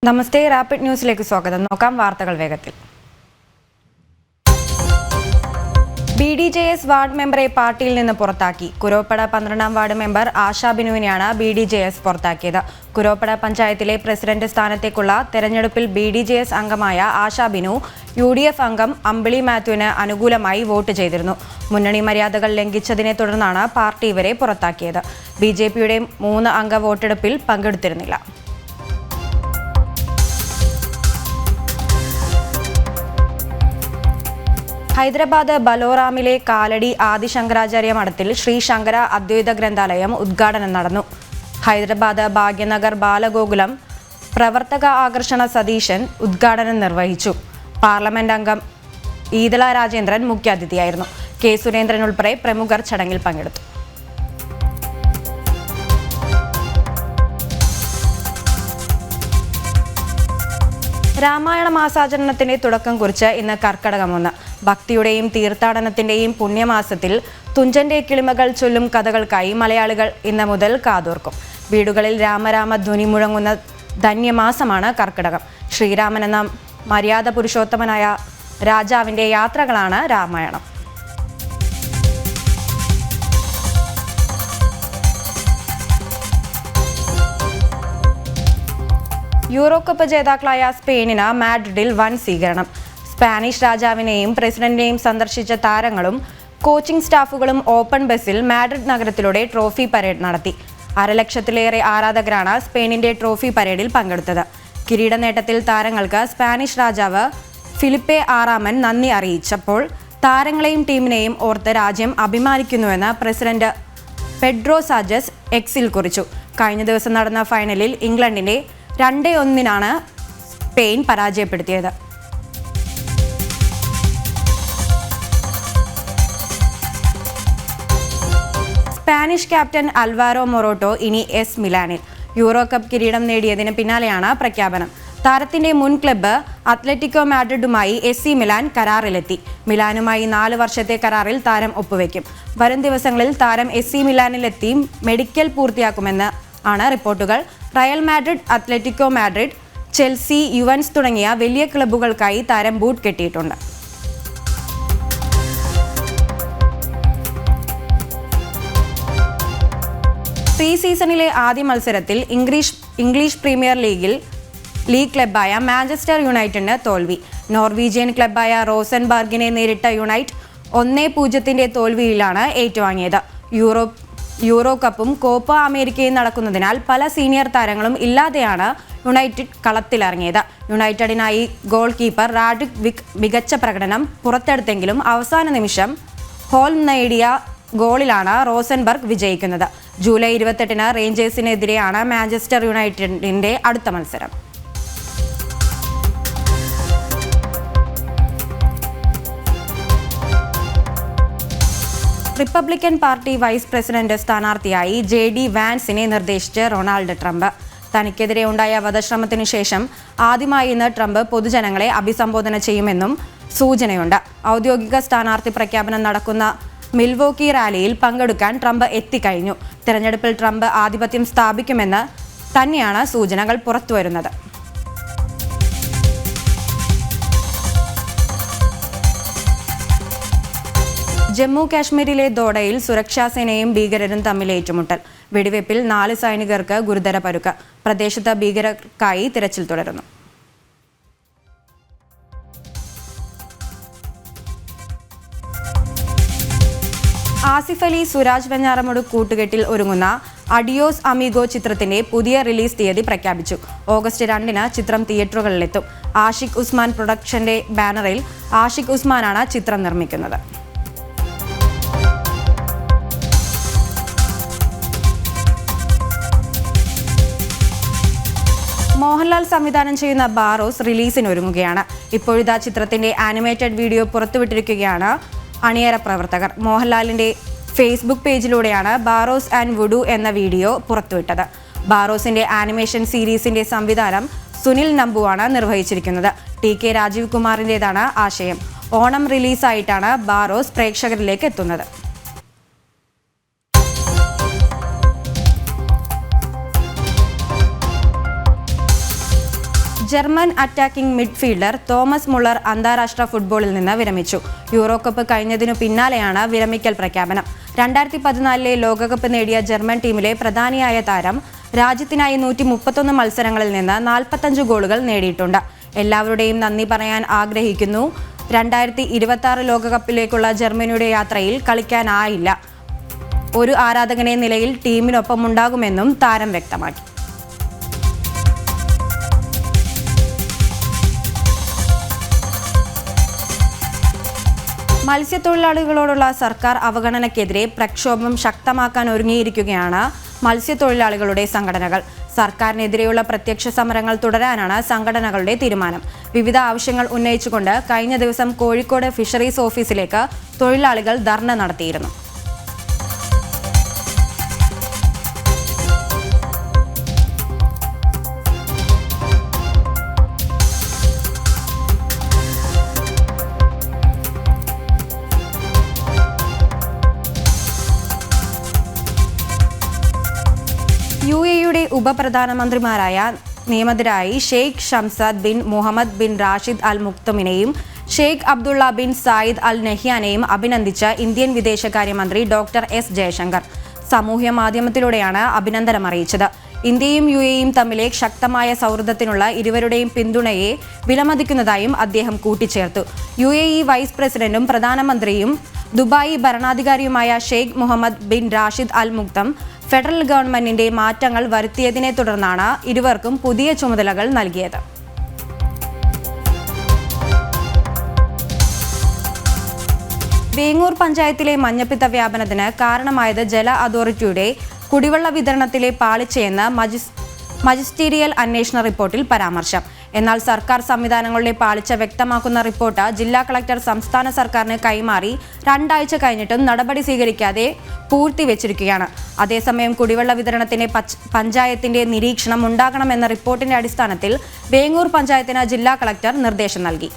നമസ്തേ, rapid ന്യൂസിലേക്ക് സ്വാഗതം. നോക്കാം വാർത്തകൾ വേഗത്തിൽ. BDJS വാർഡ് മെമ്പറെ പാർട്ടിയിൽ നിന്ന് പുറത്താക്കി. കുരോപ്പട 12ാം വാർഡ് മെമ്പർ ആശാ ബിനുവിനെയാണ് BDJS പുറത്താക്കിയത്. കുരോപ്പട പഞ്ചായത്തിലെ പ്രസിഡന്റ് സ്ഥാനത്തേക്കുള്ള തെരഞ്ഞെടുപ്പിൽ BDJS അംഗമായ ആശാ ബിനു UDF അംഗം അമ്പിളി മാത്യുവിന് അനുകൂലമായി വോട്ട് ചെയ്തിരുന്നു. മുന്നണി മര്യാദകൾ ലംഘിച്ചതിനെ തുടർന്നാണ് പാർട്ടി ഇവരെ പുറത്താക്കിയത്. BJPയുടെ 3 അംഗ വോട്ടെടുപ്പിൽ പങ്കെടുത്തിരുന്നില്ല. ഹൈദരാബാദ് ബലോറാമിലെ കാലടി ആദിശങ്കരാചാര്യ മഠത്തിൽ ശ്രീ ശങ്കര അദ്വൈത ഗ്രന്ഥാലയം ഉദ്ഘാടനം നടന്നു. ഹൈദരാബാദ് ഭാഗ്യനഗർ ബാലഗോകുലം പ്രവർത്തക ആകർഷണ സതീശൻ ഉദ്ഘാടനം നിർവഹിച്ചു. പാർലമെന്റ് അംഗം ഈതള രാജേന്ദ്രൻ മുഖ്യാതിഥിയായിരുന്നു. K. സുരേന്ദ്രൻ ഉൾപ്പെടെ പ്രമുഖർ ചടങ്ങിൽ പങ്കെടുത്തു. രാമായണ മാസാചരണത്തിന്റെ തുടക്കം കുറിച്ച് ഇന്ന് കർക്കടകം 1. ഭക്തിയുടെയും തീർത്ഥാടനത്തിന്റെയും പുണ്യമാസത്തിൽ തുഞ്ചന്റെ കിളിമകൾ ചൊല്ലും കഥകൾക്കായി മലയാളികൾ ഇന്ന് മുതൽ കാതോർക്കും. വീടുകളിൽ രാമരാമ ധ്വനി മുഴങ്ങുന്ന ധന്യമാസമാണ് കർക്കടകം. ശ്രീരാമൻ എന്ന മര്യാദ പുരുഷോത്തമനായ രാജാവിന്റെ യാത്രകളാണ് രാമായണം. യൂറോ കപ്പ് ജേതാക്കളായ സ്പെയിനിന് മാഡ്രിഡിൽ വൻ സ്വീകരണം. സ്പാനിഷ് രാജാവിനെയും പ്രസിഡന്റിനെയും സന്ദർശിച്ച താരങ്ങളും കോച്ചിംഗ് സ്റ്റാഫുകളും ഓപ്പൺ ബസ്സിൽ മാഡ്രിഡ് നഗരത്തിലൂടെ ട്രോഫി പരേഡ് നടത്തി. 1,00,000-ലേറെ ആരാധകരാണ് സ്പെയിനിന്റെ ട്രോഫി പരേഡിൽ പങ്കെടുത്തത്. കിരീട നേട്ടത്തിൽ താരങ്ങൾക്ക് സ്പാനിഷ് രാജാവ് ഫിലിപ്പെ 6 നന്ദി അറിയിച്ചപ്പോൾ താരങ്ങളെയും ടീമിനെയും ഓർത്ത് രാജ്യം അഭിമാനിക്കുന്നുവെന്ന് പ്രസിഡന്റ് പെഡ്രോ സാഞ്ചസ് എക്സിൽ കുറിച്ചു. കഴിഞ്ഞ ദിവസം നടന്ന ഫൈനലിൽ ഇംഗ്ലണ്ടിനെ 2-1 സ്പെയിൻ പരാജയപ്പെടുത്തിയത്. സ്പാനിഷ് ക്യാപ്റ്റൻ അൽവാരോ മൊറോട്ടോ ഇനി എസ് മിലാനിൽ. യൂറോ കപ്പ് കിരീടം നേടിയതിന് പിന്നാലെയാണ് പ്രഖ്യാപനം. താരത്തിന്റെ മുൻ ക്ലബ്ബ് അത്ലറ്റിക്കോ മാഡ്രിഡുമായി SC മിലാൻ കരാറിലെത്തി. മിലാനുമായി 4 വർഷത്തെ കരാറിൽ താരം ഒപ്പുവെക്കും. വരും ദിവസങ്ങളിൽ താരം SC മിലാനിലെത്തി മെഡിക്കൽ പൂർത്തിയാക്കുമെന്ന് ആണ് റിപ്പോർട്ടുകൾ. Real Madrid, Atletico Madrid, Chelsea, Juventus തുടങ്ങിയ വലിയ ക്ലബ്ബുകൾക്കായി താരം ബൂട്ട് കെട്ടിയിട്ടുണ്ട്. പ്രീ സീസണിലെ ആദ്യ മത്സരത്തിൽ ഇംഗ്ലീഷ് പ്രീമിയർ ലീഗ് ക്ലബ്ബായ മാഞ്ചസ്റ്റർ യുണൈറ്റഡിന് തോൽവി. നോർവീജിയൻ ക്ലബ്ബായ റോസൻബർഗിനെ നേരിട്ട യുണൈറ്റഡ് 1-0 തോൽവിയിലാണ് ഏറ്റുവാങ്ങിയത്. യൂറോ കപ്പും കോപ്പ അമേരിക്കയും നടക്കുന്നതിനാൽ പല സീനിയർ താരങ്ങളും ഇല്ലാതെയാണ് യുണൈറ്റഡ് കളത്തിലിറങ്ങിയത്. യുണൈറ്റഡിനായി ഗോൾ കീപ്പർ റാഡിക് വിക് മികച്ച പ്രകടനം പുറത്തെടുത്തെങ്കിലും അവസാന നിമിഷം ഹോൾ നേടിയ ഗോളിലാണ് റോസൻബർഗ് വിജയിക്കുന്നത്. ജൂലൈ 28 റേഞ്ചേഴ്സിനെതിരെയാണ് മാഞ്ചസ്റ്റർ യുണൈറ്റഡിന്റെ അടുത്ത മത്സരം. റിപ്പബ്ലിക്കൻ പാർട്ടി വൈസ് പ്രസിഡന്റ് സ്ഥാനാർത്ഥിയായി JD വാൻസിനെ നിർദ്ദേശിച്ച് ഡൊണാൾഡ് ട്രംപ്. തനിക്കെതിരെ ഉണ്ടായ വധശ്രമത്തിനു ശേഷം ആദ്യമായി ഇന്ന് ട്രംപ് പൊതുജനങ്ങളെ അഭിസംബോധന ചെയ്യുമെന്നും സൂചനയുണ്ട്. ഔദ്യോഗിക സ്ഥാനാർത്ഥി പ്രഖ്യാപനം നടക്കുന്ന മിൽവോക്കി റാലിയിൽ പങ്കെടുക്കാൻ ട്രംപ് എത്തിക്കഴിഞ്ഞു. തെരഞ്ഞെടുപ്പിൽ ട്രംപ് ആധിപത്യം സ്ഥാപിക്കുമെന്ന് തന്നെയാണ് സൂചനകൾ പുറത്തുവരുന്നത്. ജമ്മു കാശ്മീരിലെ ദോഡയിൽ സുരക്ഷാസേനയും ഭീകരരും തമ്മിൽ ഏറ്റുമുട്ടൽ. വെടിവെപ്പിൽ 4 സൈനികർക്ക് ഗുരുതര പരുക്ക്. പ്രദേശത്ത് ഭീകരർക്കായി തിരച്ചിൽ തുടരുന്നു. ആസിഫ് അലി, സുരാജ് വെഞ്ഞാറമൂട് കൂട്ടുകെട്ടിൽ ഒരുങ്ങുന്ന അഡിയോസ് അമീഗോ ചിത്രത്തിന്റെ പുതിയ റിലീസ് തീയതി പ്രഖ്യാപിച്ചു. ഓഗസ്റ്റ് 2 ചിത്രം തിയേറ്ററുകളിലെത്തും. ആഷിഖ് ഉസ്മാൻ പ്രൊഡക്ഷന്റെ ബാനറിൽ ആഷിഖ് ഉസ്മാനാണ് ചിത്രം നിർമ്മിക്കുന്നത്. മോഹൻലാൽ സംവിധാനം ചെയ്യുന്ന ബാറോസ് റിലീസിനൊരുങ്ങുകയാണ്. ഇപ്പോഴിതാ ചിത്രത്തിന്റെ ആനിമേറ്റഡ് വീഡിയോ പുറത്തുവിട്ടിരിക്കുകയാണ് അണിയറ പ്രവർത്തകർ. മോഹൻലാലിന്റെ ഫേസ്ബുക്ക് പേജിലൂടെയാണ് ബാറോസ് ആൻഡ് വുഡു എന്ന വീഡിയോ പുറത്തുവിട്ടത്. ബാറോസിന്റെ ആനിമേഷൻ സീരീസിന്റെ സംവിധാനം സുനിൽ നമ്പുവാണ് നിർവഹിച്ചിരിക്കുന്നത്. TK രാജീവ് കുമാറിൻ്റെതാണ് ആശയം. ഓണം റിലീസായിട്ടാണ് ബാറോസ് പ്രേക്ഷകരിലേക്ക് എത്തുന്നത്. German attacking midfielder Thomas Muller അന്താരാഷ്ട്ര ഫുട്ബോളിൽ നിന്ന് വിരമിച്ചു. യൂറോ കപ്പ് കഴിഞ്ഞതിനു പിന്നാലെയാണ് വിരമിക്കൽ പ്രഖ്യാപനം. 2014 ലോകകപ്പ് നേടിയ ജർമ്മൻ ടീമിലെ പ്രധാനിയായ താരം രാജ്യത്തിനായി 131 മത്സരങ്ങളിൽ നിന്ന് 45 ഗോളുകൾ നേടിയിട്ടുണ്ട്. എല്ലാവരുടെയും നന്ദി പറയാൻ ആഗ്രഹിക്കുന്നു. 2026 ലോകകപ്പിലേക്കുള്ള ജർമ്മനിയുടെ യാത്രയിൽ കളിക്കാനായില്ല. ഒരു ആരാധകനെ നിലയിൽ ടീമിനൊപ്പമുണ്ടാകുമെന്നും താരം വ്യക്തമാക്കി. മത്സ്യത്തൊഴിലാളികളോടുള്ള സർക്കാർ അവഗണനയ്ക്കെതിരെ പ്രക്ഷോഭം ശക്തമാക്കാൻ ഒരുങ്ങിയിരിക്കുകയാണ് മത്സ്യത്തൊഴിലാളികളുടെ സംഘടനകൾ. സർക്കാരിനെതിരെയുള്ള പ്രത്യക്ഷ സമരങ്ങൾ തുടരാനാണ് സംഘടനകളുടെ തീരുമാനം. വിവിധ ആവശ്യങ്ങൾ ഉന്നയിച്ചുകൊണ്ട് കഴിഞ്ഞ ദിവസം കോഴിക്കോട് ഫിഷറീസ് ഓഫീസിലേക്ക് തൊഴിലാളികൾ ധർണ നടത്തിയിരുന്നു. UAE ഉപപ്രധാനമന്ത്രിമാരായ നിയമിതരായി Sheikh Shamsad bin Mohammed bin Rashid al മുക്തമിനെയും Sheikh Abdullah bin Zayed al നഹ്യാനെയും അഭിനന്ദിച്ച ഇന്ത്യൻ വിദേശകാര്യമന്ത്രി ഡോക്ടർ എസ് ജയശങ്കർ സാമൂഹ്യ മാധ്യമത്തിലൂടെയാണ് അഭിനന്ദനം അറിയിച്ചത്. ഇന്ത്യയും UAEയും തമ്മിലെ ശക്തമായ സൗഹൃദത്തിനുള്ള ഇരുവരുടെയും പിന്തുണയെ വിലമതിക്കുന്നതായും അദ്ദേഹം കൂട്ടിച്ചേർത്തു. UAE വൈസ് പ്രസിഡന്റും പ്രധാനമന്ത്രിയും ദുബായ് ഭരണാധികാരിയുമായ Sheikh Mohammed bin Rashid al Maktoum federal ഗവൺമെന്റിന്റെ മാറ്റങ്ങൾ വരുത്തിയതിനെ തുടർന്നാണ് ഇരുവർക്കും പുതിയ ചുമതലകൾ നൽകിയത്. വേങ്ങൂർ പഞ്ചായത്തിലെ മഞ്ഞപ്പിത്ത വ്യാപനത്തിന് കാരണമായത് ജല അതോറിറ്റിയുടെ കുടിവെള്ള വിതരണത്തിലെ പാളിച്ചയെന്ന് മജിസ്റ്റീരിയൽ അന്വേഷണ റിപ്പോർട്ടിൽ പരാമർശം. എന്നാൽ സർക്കാർ സംവിധാനങ്ങളുടെ പാളിച്ച വ്യക്തമാക്കുന്ന റിപ്പോർട്ട് ജില്ലാ കളക്ടർ സംസ്ഥാന സർക്കാരിന് കൈമാറി 2 ആഴ്ച കഴിഞ്ഞിട്ടും നടപടി സ്വീകരിക്കാതെ പൂഴ്ത്തിവെച്ചിരിക്കുകയാണ്. അതേസമയം കുടിവെള്ള വിതരണത്തിന് പഞ്ചായത്തിന്റെ നിരീക്ഷണം ഉണ്ടാകണമെന്ന റിപ്പോർട്ടിന്റെ അടിസ്ഥാനത്തിൽ വേങ്ങൂർ പഞ്ചായത്തിന് ജില്ലാ കളക്ടർ നിർദ്ദേശം നൽകി.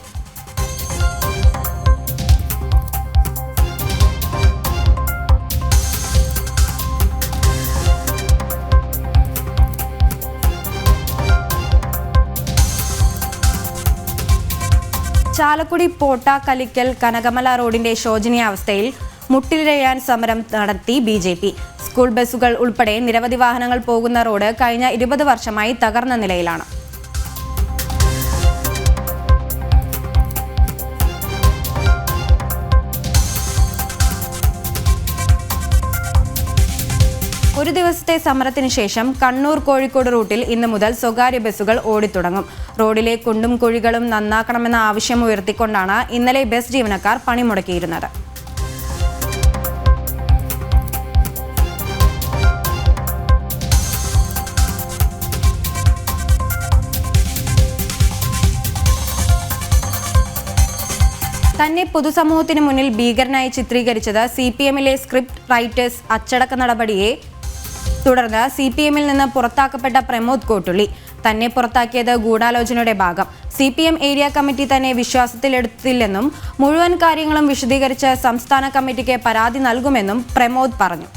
ചാലക്കുടി പോട്ട കലിക്കൽ കനകമല റോഡിന്റെ ശോചനീയാവസ്ഥയിൽ മുട്ടിലിഴയാൻ സമരം നടത്തി BJP. സ്കൂൾ ബസ്സുകൾ ഉൾപ്പെടെ നിരവധി വാഹനങ്ങൾ പോകുന്ന റോഡ് കഴിഞ്ഞ 20 വർഷമായി തകർന്ന നിലയിലാണ്. ഒരു ദിവസത്തെ സമരത്തിന് ശേഷം കണ്ണൂർ കോഴിക്കോട് റൂട്ടിൽ ഇന്നു മുതൽ സ്വകാര്യ ബസ്സുകൾ ഓടിത്തുടങ്ങും. റോഡിലെ കുണ്ടും കുഴികളും നന്നാക്കണമെന്ന ആവശ്യം ഉയർത്തിക്കൊണ്ടാണ് ഇന്നലെ ബസ് ജീവനക്കാർ പണിമുടക്കിയിരുന്നത്. തന്നെ പൊതുസമൂഹത്തിന് മുന്നിൽ ഭീകരനായി ചിത്രീകരിച്ചത് CPMലെ സ്ക്രിപ്റ്റ് റൈറ്റേഴ്സ് അച്ചടക്ക നടപടിയെ തുടർന്ന് CPMൽ നിന്ന് പുറത്താക്കപ്പെട്ട പ്രമോദ് കോട്ടുള്ളി. തന്നെ പുറത്താക്കിയത് ഗൂഢാലോചനയുടെ ഭാഗം. CPM ഏരിയ കമ്മിറ്റി തന്നെ വിശ്വാസത്തിലെടുത്തില്ലെന്നും മുഴുവൻ കാര്യങ്ങളും വിശദീകരിച്ച് സംസ്ഥാന കമ്മിറ്റിക്ക് പരാതി നൽകുമെന്നും പ്രമോദ് പറഞ്ഞു.